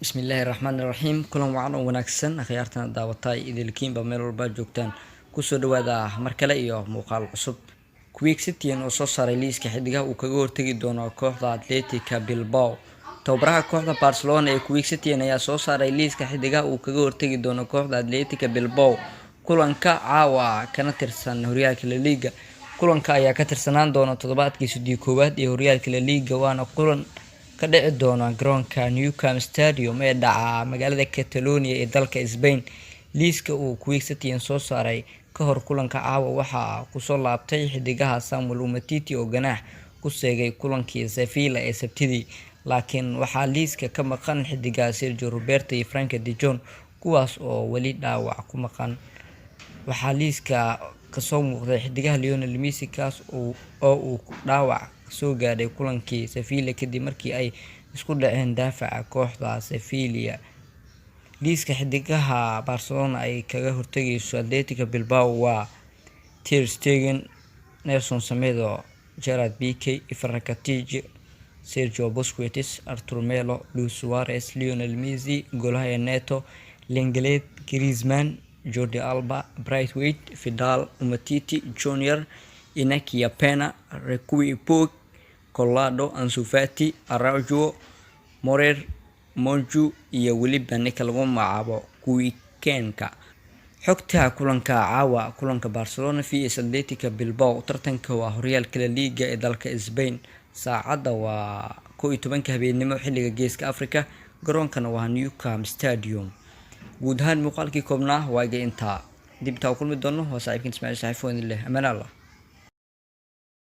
بسم الله الرحمن الرحيم كلهم وعنا ونكسن أخيارتنا دعوتاي إذا الكين بميل والباجوكتان كسر دوادا مركلة إياه مقال عصب كويك ستين وصوص ريليس كحدقة وكجور تجي دونا كوحدة أتلتيكا بيلباو توبرها كوحدة برشلونة كويك ستين يا صوص ريليس كحدقة وكجور تجي دونا كوحدة أتلتيكا بيلباو كلن كعوا كانت ترسن هوريال كلليجا كلن كأيا كترسنان دونا تضبط كيسودي كوبات هوريال كلليجا وانا كلن ka dhici doona garoonka Nou Camp Stadium ee dhaca magaalada Catalonia ee dalka Spain. liiska uu Quick Setien soo saaray ka hor kulanka caawa waxaa ku soo laabtay xidigaha Samuel Umtiti oo ganaax ku seegay kulankii Sevilla ee Sabtidii, laakiin waxaa liiska ka maqan xidigaha Sergio Roberto iyo Frankie de Jong kuwaas oo wali dhaawac ku maqan. waxaa liiska ka soo muuqday xidigaha Lionel Messi kaas oo uu dhaawac soo gaadhay kulankii Sevilla kadib markii ay isku dhaceen daafaca kooxda Sevilla. liiska xidigaha Barcelona ay kaga hortagayso Atletico Bilbao waa Ter Stegen, Nelson Semedo, Gerard Piqué, Ivan Rakitic, Sergio Busquets, Arturo Melo, Luis Suarez, Lionel Messi, Golaha Neto, Lenglet, Griezmann, Jordi Alba, Braithwaite, Vidal, Umtiti Junior, Iñaki Pena, Requi Puig, Collado, Ansu Fati, Araujo, Morer, Monju iyo weliba ninka lagu magacaabo Weekendka. xogta kulanka caawa kulanka Barcelona vs Atletico Bilbao tartanka waa horyaalka La Liga ee dalka Spain. saacada waa 11 habeenimo xilliga Geeska Afrika, garoonkana waa Nou Camp Stadium. guud ahaan muuqaalkii koobnaa waa inta dib taa kulmi doono waa saaxiibkiin Ismaaciil Saxiif oo idin leh amaan Allah.